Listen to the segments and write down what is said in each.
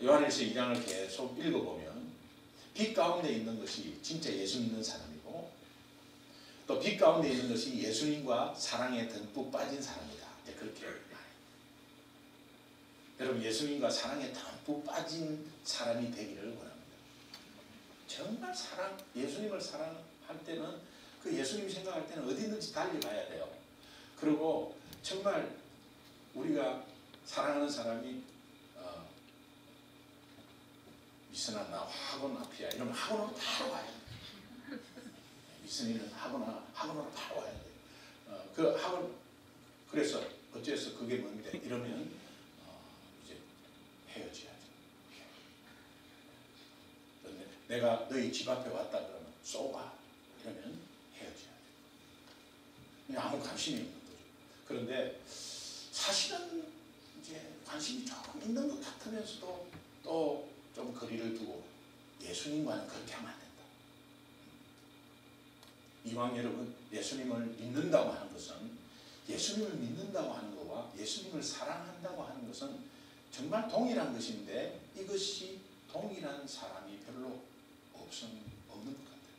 요한일서 2장을 계속 읽어보면 빛 가운데 있는 것이 진짜 예수 믿는 사람이고 또 빛 가운데 있는 것이 예수님과 사랑에 듬뿍 빠진 사람이다. 이제 그렇게 말해요. 여러분 예수님과 사랑에 듬뿍 빠진 사람이 되기를 원합니다. 정말 예수님을 사랑할 때는 그 예수님 생각할 때는 어디든지 달려가야 돼요. 그리고 정말 우리가 사랑하는 사람이 미선아 나 학원 앞이야 이러면 학원으로 바로 가야 돼. 미선이는 학원으로 바로 와야 돼. 그 학원 그래서 어째서 그게 뭔데 이러면 이제 헤어져야죠. 내가 너희 집 앞에 왔다 그러면 쏘가 이러면 헤어져야 돼. 아무 관심이 없는 거죠. 그런데 사실은 이제 관심이 조금 있는 것 같으면서도 또 좀 거리를 두고 예수님과는 그렇게 하면 안 된다. 이왕 여러분 예수님을 믿는다고 하는 것은 예수님을 믿는다고 하는 것과 예수님을 사랑한다고 하는 것은 정말 동일한 것인데 이것이 동일한 사람이 별로 없는 것 같아요.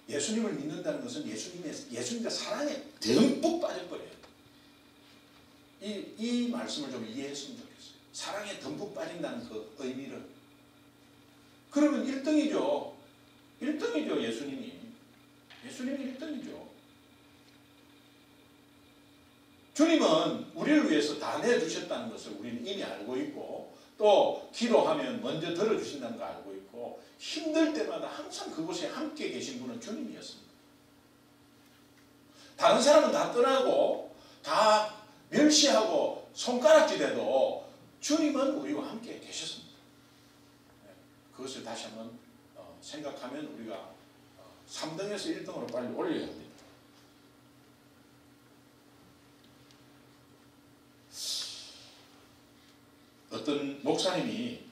예수님을 믿는다는 것은 예수님과 사랑에 듬뿍 빠져버려요. 이 말씀을 좀 이해했으면 좋겠어요. 사랑에 듬뿍 빠진다는 그 의미를. 그러면 1등이죠. 1등이죠. 예수님이 1등이죠. 주님은 우리를 위해서 다 내주셨다는 것을 우리는 이미 알고 있고 또 기도하면 먼저 들어주신다는 거 알고 있고 힘들 때마다 항상 그곳에 함께 계신 분은 주님이었습니다. 다른 사람은 다 떠나고 다 멸시하고 손가락질해도 주님은 우리와 함께 계셨습니다. 그것을 다시 한번 생각하면 우리가 3등에서 1등으로 빨리 올려야 합니다. 어떤 목사님이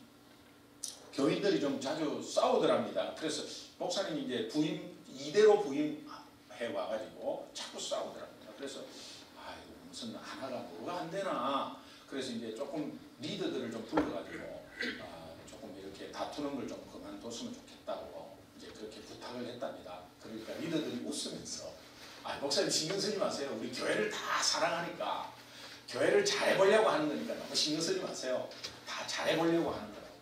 교인들이 좀 자주 싸우더랍니다. 그래서 목사님이 이제 이대로 부임해 와가지고 자꾸 싸우더랍니다. 그래서 무슨 하나가 뭐가 안 되나. 그래서 이제 조금 리더들을 좀 불러가지고 조금 이렇게 다투는 걸 좀 그만뒀으면 좋겠다고 이제 그렇게 부탁을 했답니다. 그러니까 리더들이 웃으면서 목사님 신경 쓰지 마세요. 우리 교회를 다 사랑하니까 교회를 잘해보려고 하는 거니까 너무 신경 쓰지 마세요. 다 잘해보려고 하는 거라고.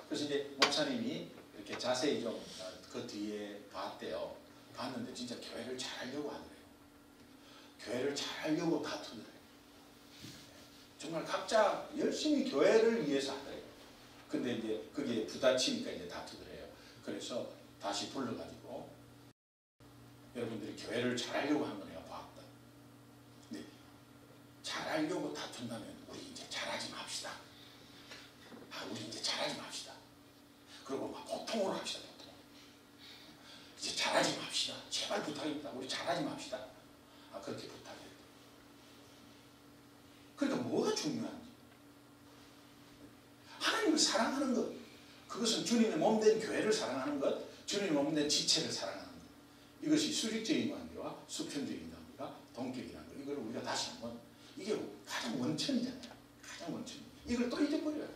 그래서 이제 목사님이 이렇게 자세히 좀 그 뒤에 봤대요. 봤는데 진짜 교회를 잘하려고 하더래요. 교회를 잘하려고 다투더래요. 정말 각자 열심히 교회를 위해서 하더래요. 근데 이제 그게 부딪히니까 이제 다투더래요. 그래서 다시 불러가지고 여러분들이 교회를 잘하려고 하는 거 내가 봤다. 근데 잘하려고 다툰다면 우리 이제 잘하지 맙시다. 우리 이제 잘하지 맙시다. 그리고 막 보통으로 합시다. 보통. 이제 잘하지 맙시다. 제발 부탁입니다. 우리 잘하지 맙시다. 그렇게 부탁해요. 그러니까 뭐가 중요한지. 하나님을 사랑하는 것. 그것은 주님의 몸된 교회를 사랑하는 것. 주님의 몸된 지체를 사랑하는 것. 이것이 수직적인 관계와 수평적인 관계가 동격이라는 것. 이걸 우리가 다시 한번 이게 가장 원천이잖아요. 가장 원천. 이걸 또 잊어버려요.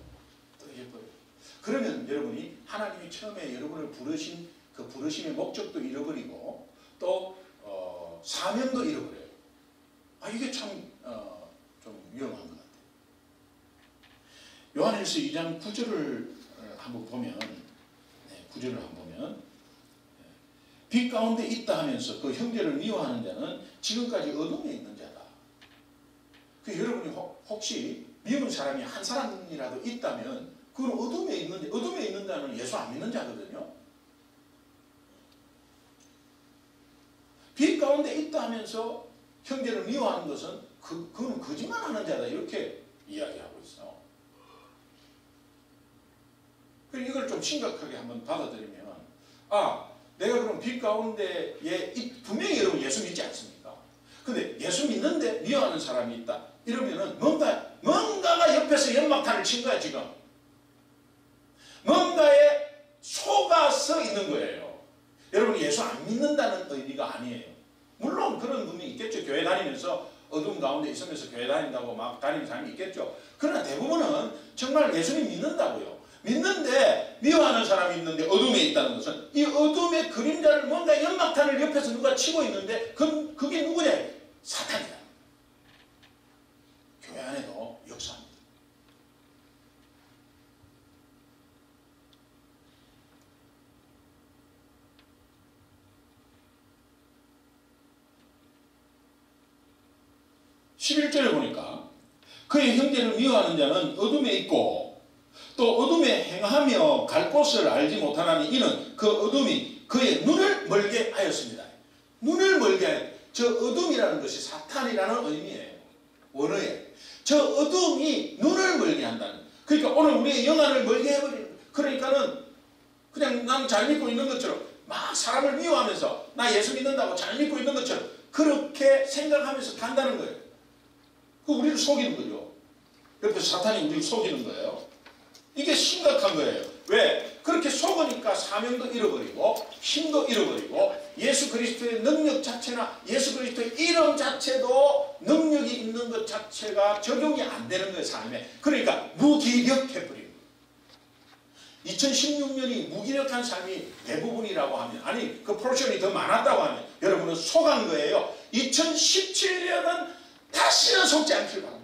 또 잊어버려요. 그러면 여러분이 하나님이 처음에 여러분을 부르신 그 부르심의 목적도 잃어버리고 또 사명도 잃어버려요. 이게 참 좀 위험한 것 같아요. 요한일서 2장 9절을 한번 보면, 9절을 한번 보면, 빛 가운데 있다 하면서 그 형제를 미워하는 자는 지금까지 어둠에 있는 자다. 여러분이 혹시 미운 사람이 한 사람이라도 있다면 그건 어둠에 있는 자는 예수 안 믿는 자거든요. 빛 가운데 있다 하면서 형제를 미워하는 것은 그건 거짓말하는 자다 이렇게 이야기하고 있어. 이걸 좀 심각하게 한번 받아들이면 내가 그럼 빛 가운데에 분명히 여러분 예수 믿지 않습니까? 근데 예수 믿는데 미워하는 사람이 있다. 이러면은 뭔가가 옆에서 연막탄을 친 거야 지금. 뭔가에 속아서 있는 거예요. 여러분 예수 안 믿는다는 의미가 아니에요. 물론 그런 분이 있겠죠. 교회 다니면서 어둠 가운데 있으면서 교회 다닌다고 막 다니는 사람이 있겠죠. 그러나 대부분은 정말 예수님 믿는다고요. 믿는데 미워하는 사람이 있는데 어둠에 있다는 것은 이 어둠의 그림자를 뭔가 연막탄을 옆에서 누가 치고 있는데 그게 누구냐? 사탄이다. 교회 안에도 역사합니다. (11절에) 보니까 그의 형제를 미워하는 자는 어둠에 있고 또 어둠에 행하며 갈 곳을 알지 못하나니 이는 그 어둠이 그의 눈을 멀게 하였습니다. 눈을 멀게 하여. 저 어둠이라는 것이 사탄이라는 의미예요. 원어에. 저 어둠이 눈을 멀게 한다는. 그러니까 오늘 우리의 영안을 멀게 해버리는. 그러니까는 그냥 난 잘 믿고 있는 것처럼 막 사람을 미워하면서 나 예수 믿는다고 잘 믿고 있는 것처럼 그렇게 생각하면서 간다는 거예요. 그 우리를 속이는 거죠. 옆에서 사탄이 우리를 속이는 거예요. 이게 심각한 거예요. 왜? 그렇게 속으니까 사명도 잃어버리고 힘도 잃어버리고 예수 그리스도의 능력 자체나 예수 그리스도의 이름 자체도 능력이 있는 것 자체가 적용이 안 되는 거예요. 삶에. 그러니까 무기력해버리는 거예요. 2016년이 무기력한 삶이 대부분이라고 하면, 아니 그 포션이 더 많았다고 하면 여러분은 속은 거예요. 2017년은 다시는 속지 않길 바랍니다.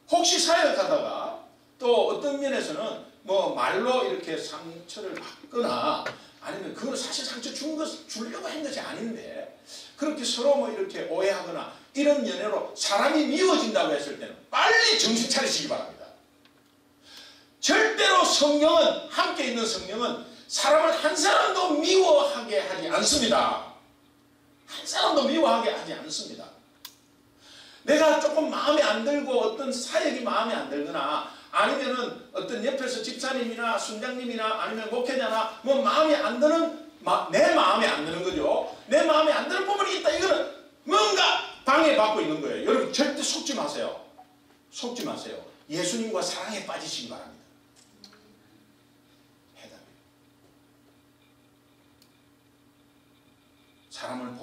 혹시 사역하다가 또 어떤 면에서는 뭐 말로 이렇게 상처를 받거나 아니면 그건 사실 상처 주려고 한 것이 아닌데 그렇게 서로 뭐 이렇게 오해하거나 이런 연애로 사람이 미워진다고 했을 때는 빨리 정신 차리시기 바랍니다. 절대로 성령은, 함께 있는 성령은 사람을 한 사람도 미워하게 하지 않습니다. 한 사람도 미워하게 하지 않습니다. 내가 조금 마음에 안 들고 어떤 사역이 마음에 안 들거나 아니면은 어떤 옆에서 집사님이나 순장님이나 아니면 목회자나 뭐 마음에 안 드는, 내 마음에 안 드는 거죠. 내 마음에 안 드는 부분이 있다. 이거는 뭔가 방해받고 있는 거예요. 여러분 절대 속지 마세요. 속지 마세요. 예수님과 사랑에 빠지시기 바랍니다. 해답이에요. 사람을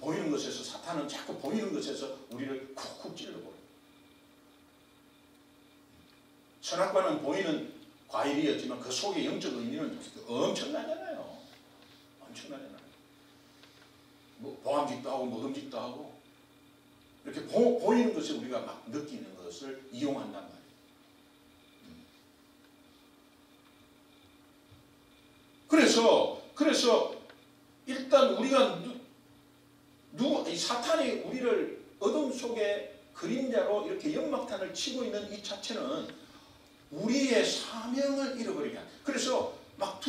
보이는 것에서, 사탄은 자꾸 보이는 것에서 우리를 쿡쿡 찔러버려요. 선악과는 보이는 과일이었지만 그 속에 영적 의미는 엄청나잖아요. 엄청나잖아요. 뭐 보암직도 하고 모듬직도 하고 이렇게 보이는 것을 우리가 막 느끼는 것을 이용한단 말이에요. 그래서 일단 우리가 이 사탄이 우리를 어둠 속에 그림자로 이렇게 연막탄을 치고 있는 이 자체는 우리의 사명을 잃어버리게 합니다. 그래서 막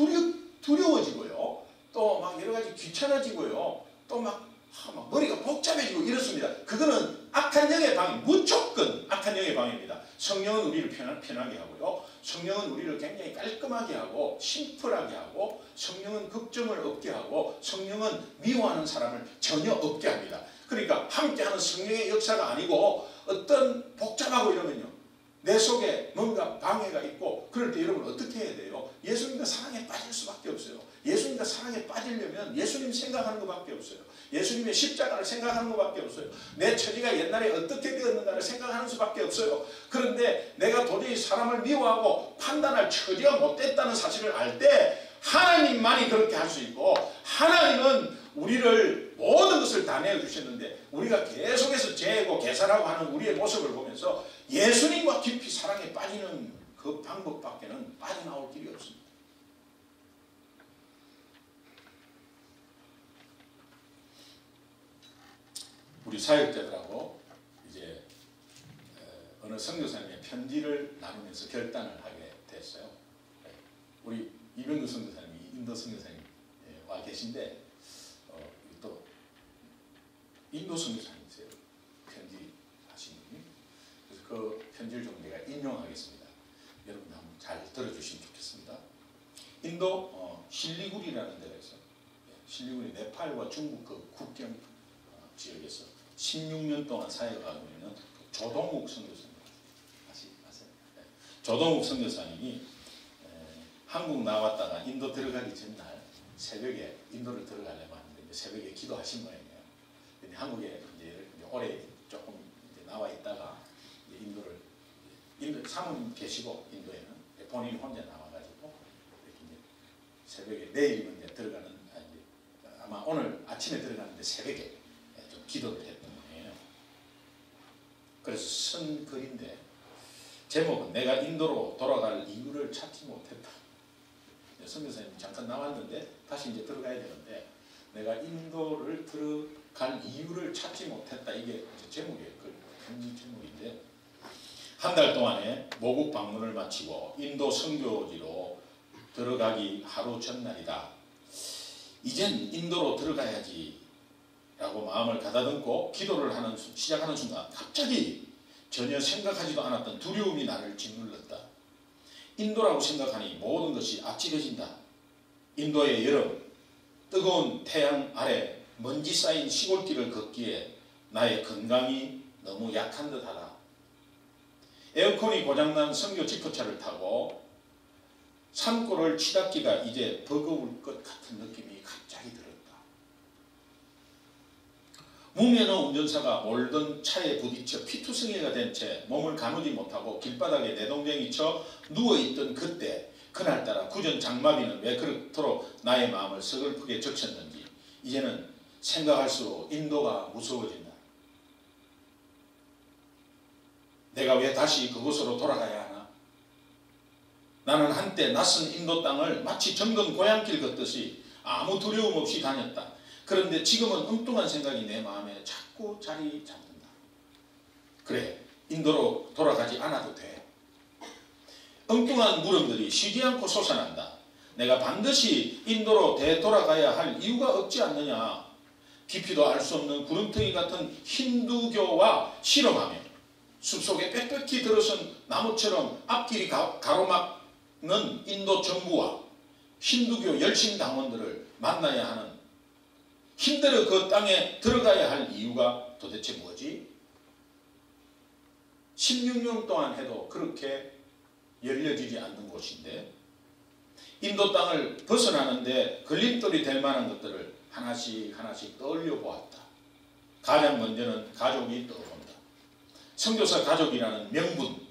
두려워지고요. 또 막 여러 가지 귀찮아지고요. 또 막 머리가 복잡해지고 이렇습니다. 그거는 악한 영의 방해, 무조건 악한 영의 방해입니다. 성령은 우리를 편하게 하고요. 성령은 우리를 굉장히 깔끔하게 하고 심플하게 하고 성령은 걱정을 없게 하고 성령은 미워하는 사람을 전혀 없게 합니다. 그러니까 함께하는 성령의 역사가 아니고 어떤 복잡하고 이러면요. 내 속에 뭔가 방해가 있고 그럴 때 여러분 어떻게 해야 돼요? 예수님과 사랑에 빠질 수밖에 없어요. 예수님과 사랑에 빠지려면 예수님 생각하는 것밖에 없어요. 예수님의 십자가를 생각하는 것밖에 없어요. 내 처지가 옛날에 어떻게 되었는가를 생각하는 수밖에 없어요. 그런데 내가 도저히 사람을 미워하고 판단할 처지가 못됐다는 사실을 알 때 하나님만이 그렇게 할 수 있고 하나님은 우리를 모든 것을 다 내어주셨는데 우리가 계속해서 재고 계산하고 하는 우리의 모습을 보면서 예수님과 깊이 사랑에 빠지는 그 방법밖에는 빠져나올 길이 없습니다. 우리 사역자들하고 이제 어느 선교사님의 편지를 나누면서 결단을 하게 됐어요. 우리 이병규 선교사님이 인도 선교사님 와 계신데 또 인도 선교사님이세요. 편지 하신 분이. 그래서 그 편지를 좀 내가 인용하겠습니다. 여러분 한번 잘 들어주시면 좋겠습니다. 인도 실리구리라는 데가 있어요. 실리구리 네팔과 중국 그 국경 지역에서 16년 동안 사역하고 있는 조동욱 선교사님 아세요? 조동욱 선교사님이 한국 나왔다가 인도 들어가기 전날 새벽에 인도를 들어가려고 하는데 이제 새벽에 기도하신 모양이에요. 근데 한국에 이제 올해 조금 이제 나와 있다가 이제 인도 사모님 계시고 인도에는 본인이 혼자 나와가지고 이렇게 이제 새벽에 내일이면 이제 들어가는 아마 오늘 아침에 들어가는데 새벽에 좀 기도를 했던 거예요. 그래서 쓴 글인데 제목은 내가 인도로 돌아갈 이유를 찾지 못했다. 선교사님 잠깐 나왔는데 다시 이제 들어가야 되는데 내가 인도를 들어갈 이유를 찾지 못했다. 이게 제목이에요. 그 편지 제목인데 한 달 동안에 모국 방문을 마치고 인도 선교지로 들어가기 하루 전날이다. 이젠 인도로 들어가야지 라고 마음을 가다듬고 기도를 시작하는 순간 갑자기 전혀 생각하지도 않았던 두려움이 나를 짓눌렀다. 인도라고 생각하니 모든 것이 아찔해진다. 인도의 여름, 뜨거운 태양 아래 먼지 쌓인 시골길을 걷기에 나의 건강이 너무 약한 듯하다. 에어컨이 고장난 선교 지프차를 타고 산골을 치닫기가 이제 버거울 것 같은 느낌이 갑자기 들었다. 무면허 운전사가 몰던 차에 부딪혀 피투성이가 된 채 몸을 가누지 못하고 길바닥에 내동댕이 쳐 누워있던 그때 그날따라 구전 장마비는 왜 그렇도록 나의 마음을 서글프게 적셨는지 이제는 생각할수록 인도가 무서워진다. 내가 왜 다시 그곳으로 돌아가야 하나? 나는 한때 낯선 인도 땅을 마치 정든 고향길 걷듯이 아무 두려움 없이 다녔다. 그런데 지금은 엉뚱한 생각이 내 마음에 자꾸 자리 잡는다. 그래, 인도로 돌아가지 않아도 돼. 엉뚱한 물음들이 쉬지 않고 솟아난다. 내가 반드시 인도로 되돌아가야 할 이유가 없지 않느냐. 깊이도 알 수 없는 구름텅이 같은 힌두교와 실험하며 숲속에 빽빽히 들어선 나무처럼 앞길이 가로막는 인도 정부와 힌두교 열심 당원들을 만나야 하는 힘들어 그 땅에 들어가야 할 이유가 도대체 뭐지? 16년 동안 해도 그렇게 열려지지 않는 곳인데 인도 땅을 벗어나는데 걸림돌이 될 만한 것들을 하나씩 떠올려 보았다. 가장 먼저는 가족이 떠오른다. 선교사 가족이라는 명분.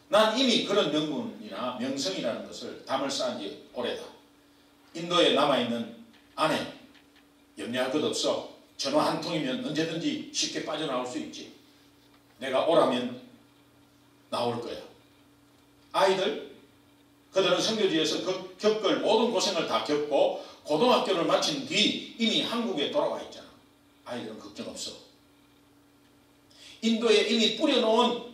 난 이미 그런 명분이나 명성이라는 것을 담을 쌓은 지 오래다. 인도에 남아있는 아내 염려할 것 없어. 전화 한 통이면 언제든지 쉽게 빠져나올 수 있지. 내가 오라면 나올 거야. 아이들, 그들은 선교지에서 겪을 모든 고생을 다 겪고 고등학교를 마친 뒤 이미 한국에 돌아와 있잖아. 아이들은 걱정 없어. 인도에 이미 뿌려놓은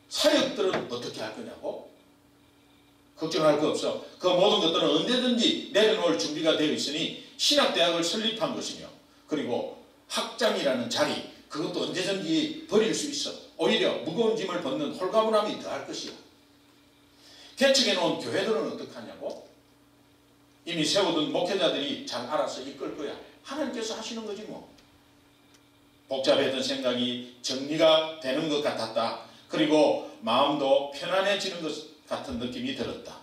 사역들은 어떻게 할 거냐고? 걱정할 거 없어. 그 모든 것들은 언제든지 내려놓을 준비가 되어 있으니 신학대학을 설립한 것이며 그리고 학장이라는 자리 그것도 언제든지 버릴 수 있어. 오히려 무거운 짐을 벗는 홀가분함이 더할 것이야. 개척해 놓은 교회들은 어떡하냐고? 이미 세워둔 목회자들이 잘 알아서 이끌 거야. 하나님께서 하시는 거지 뭐. 복잡했던 생각이 정리가 되는 것 같았다. 그리고 마음도 편안해지는 것 같은 느낌이 들었다.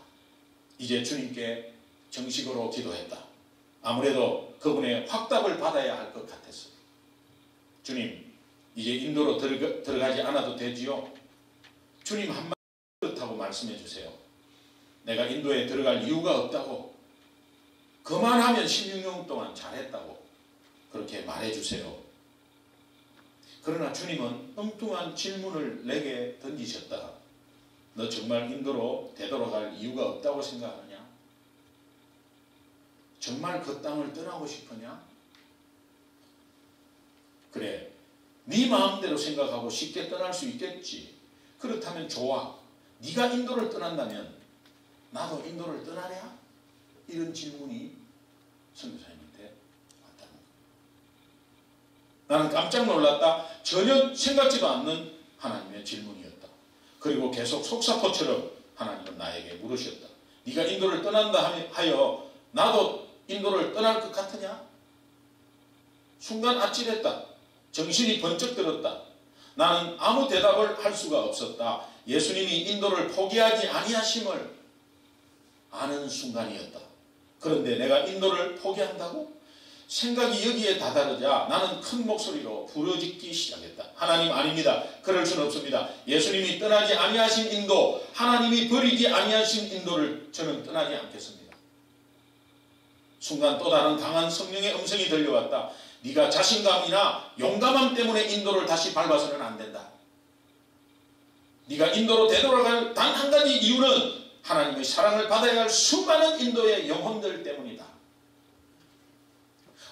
이제 주님께 정식으로 기도했다. 아무래도 그분의 확답을 받아야 할 것 같았어. 주님, 이제 인도로 들어가지 않아도 되지요? 주님 한마디 그렇다고 말씀해 주세요. 내가 인도에 들어갈 이유가 없다고. 그만하면 16년 동안 잘했다고 그렇게 말해 주세요. 그러나 주님은 엉뚱한 질문을 내게 던지셨다. 너 정말 인도로 되돌아갈 이유가 없다고 생각하느냐? 정말 그 땅을 떠나고 싶으냐? 그래, 네 마음대로 생각하고 쉽게 떠날 수 있겠지. 그렇다면 좋아. 네가 인도를 떠난다면 나도 인도를 떠나랴? 이런 질문이 선교사님한테 왔다는 거예요. 나는 깜짝 놀랐다. 전혀 생각지도 않는 하나님의 질문이었다. 그리고 계속 속사포처럼 하나님은 나에게 물으셨다. 네가 인도를 떠난다 하여 나도 인도를 떠날 것 같으냐? 순간 아찔했다. 정신이 번쩍 들었다. 나는 아무 대답을 할 수가 없었다. 예수님이 인도를 포기하지 아니하심을 아는 순간이었다. 그런데 내가 인도를 포기한다고? 생각이 여기에 다다르자 나는 큰 목소리로 부르짖기 시작했다. 하나님 아닙니다. 그럴 수는 없습니다. 예수님이 떠나지 아니하신 인도, 하나님이 버리지 아니하신 인도를 저는 떠나지 않겠습니다. 순간 또 다른 강한 성령의 음성이 들려왔다. 네가 자신감이나 용감함 때문에 인도를 다시 밟아서는 안 된다. 네가 인도로 되돌아갈 단 한 가지 이유는 하나님의 사랑을 받아야 할 수많은 인도의 영혼들 때문이다.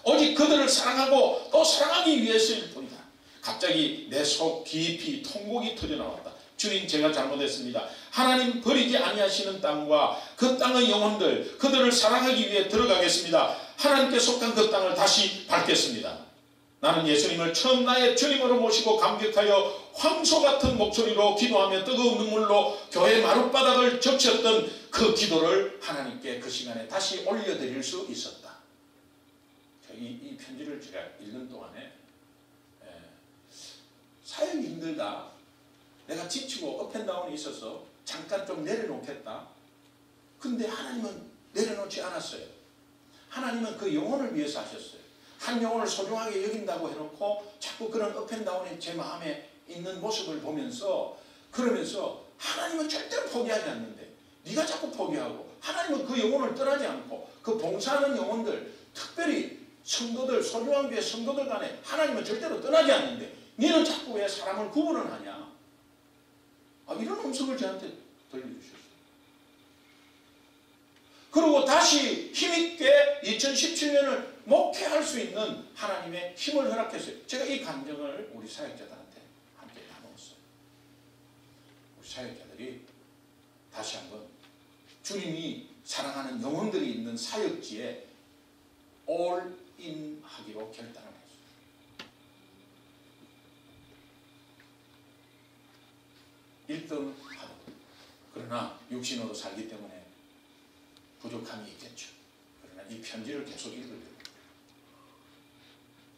오직 그들을 사랑하고 또 사랑하기 위해서일 뿐이다. 갑자기 내 속 깊이 통곡이 터져나왔다. 주님, 제가 잘못했습니다. 하나님 버리지 아니하시는 땅과 그 땅의 영혼들, 그들을 사랑하기 위해 들어가겠습니다. 하나님께 속한 그 땅을 다시 밟겠습니다. 나는 예수님을 처음 나의 주님으로 모시고 감격하여 황소 같은 목소리로 기도하며 뜨거운 눈물로 교회 마룻바닥을 적셨던 그 기도를 하나님께 그 시간에 다시 올려드릴 수 있었다. 이 편지를 제가 읽는 동안에 사역이 힘들다, 내가 지치고 업앤다운이 있어서 잠깐 좀 내려놓겠다. 근데 하나님은 내려놓지 않았어요. 하나님은 그 영혼을 위해서 하셨어요. 한 영혼을 소중하게 여긴다고 해놓고 자꾸 그런 업앤다운이 제 마음에 있는 모습을 보면서, 그러면서 하나님은 절대로 포기하지 않는데 네가 자꾸 포기하고, 하나님은 그 영혼을 떠나지 않고 그 봉사하는 영혼들, 특별히 성도들, 소중한 교회 성도들 간에 하나님은 절대로 떠나지 않는데 너는 자꾸 왜 사람을 구분을 하냐. 이런 음성을 저한테 들려주셨어요. 그리고 다시 힘있게 2017년을 목회할 수 있는 하나님의 힘을 허락했어요. 제가 이 감정을 우리 사역자들한테 함께 나누었어요. 우리 사역자들이 다시 한번 주님이 사랑하는 영혼들이 있는 사역지에 올인 하기로 결단을 했어요. 일등 하도. 그러나 육신으로 살기 때문에 부족함이 있겠죠. 그러나 이 편지를 계속 읽으려고,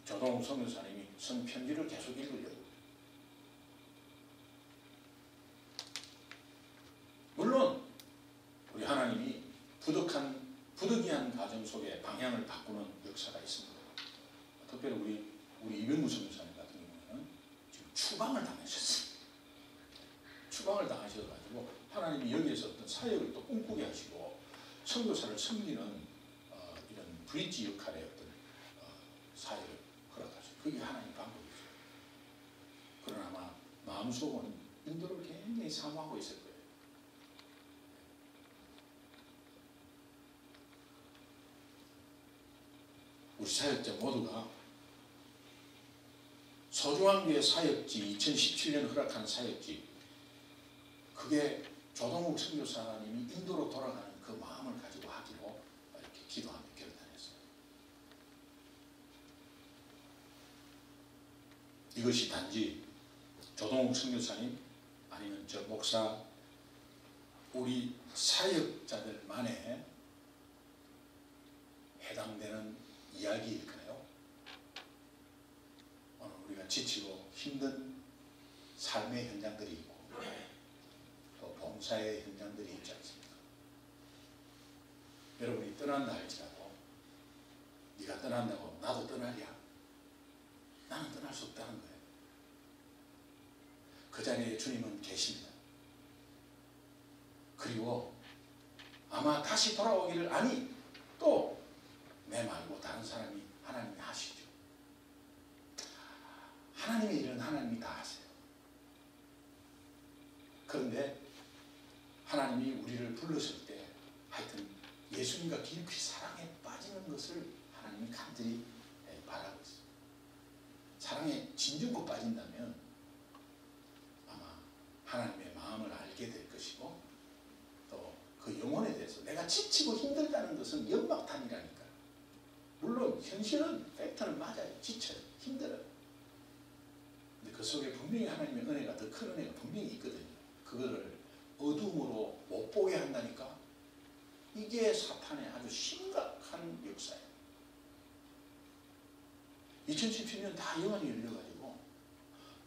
조동욱 선교사님이 쓴 편지를 계속 읽으려고. 물론 우리 하나님이 부득이한 가정 속에 방향을 바꾸는 역사가 있습니다. 특별히 우리 이병구 선교사님 같은 경우는 지금 추방을 당하셨어요. 추방을 당하셔가지고 하나님이 여기에서 어떤 사역을 또 꿈꾸게 하시고 선교사를 섬기는 이런 브릿지 역할의 어떤 사역을 허락하시고, 그게 하나님 방법이죠. 그러나 아마 마음속은 인도를 굉장히 사모하고 있을 거예요. 우리 사역자 모두가 소중한 교회 사역지, 2017년 허락한 사역지, 그게 조동욱 선교사님이 인도로 돌아가는 그 마음을 가지고 하기로 이렇게 기도하며 결단했어요. 이것이 단지 조동욱 선교사님 아니면 저 목사, 우리 사역자들만의 해당되는 이야기일까요? 오늘 우리가 지치고 힘든 삶의 현장들이 있고 또 봉사의 현장들이 있지 않습니까? 여러분이 떠난다 할지라도 네가 떠난다고 나도 떠나랴? 나는 떠날 수 없다는 거예요. 그 자리에 주님은 계십니다. 그리고 아마 다시 돌아오기를, 아니 또 내 말고 다른 사람이 하나님이 하시죠. 하나님의 일은 하나님이 다 하세요. 그런데 하나님이 우리를 불렀을 때 하여튼 예수님과 깊이 사랑에 빠지는 것을 하나님이 간절히 바라고 있어요. 사랑에 진정으로 빠진다면 아마 하나님의 마음을 알게 될 것이고, 또 그 영혼에 대해서 내가 지치고 힘들다는 것은 연막탄이라니까. 물론 현실은 팩트는 맞아요. 지쳐요. 힘들어요. 근데 그 속에 분명히 하나님의 은혜가, 더 큰 은혜가 분명히 있거든요. 그거를 어둠으로 못 보게 한다니까. 이게 사탄의 아주 심각한 역사예요. 2017년 다 영안이 열려가지고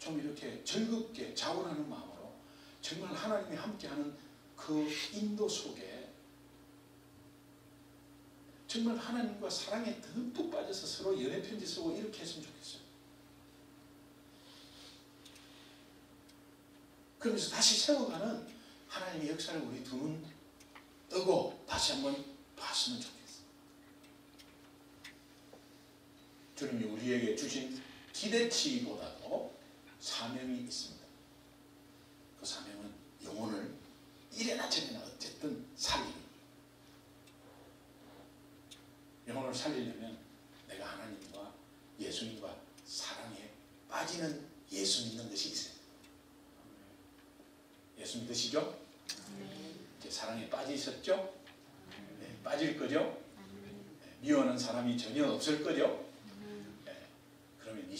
좀 이렇게 즐겁게 자원하는 마음으로 정말 하나님이 함께하는 그 인도 속에 정말 하나님과 사랑에 듬뿍 빠져서 서로 연애 편지 쓰고 이렇게 했으면 좋겠어요. 그러면서 다시 세워가는 하나님의 역사를 우리 두 눈 뜨고 다시 한번 봤으면 좋겠어요. 주님이 우리에게 주신 기대치보다도 사명이 있습니다. 그 사명은 영혼을 이래나 저래나 어쨌든 살리는 거예요. 영혼을 살리려면 내가 하나님과 예수님과 사랑에 빠지는 예수 믿는 것이 있어요. 예수 믿으시죠? 이제 사랑에 빠지셨죠? 네, 빠질 거죠? 네, 미워하는 사람이 전혀 없을 거죠? 네, 그러면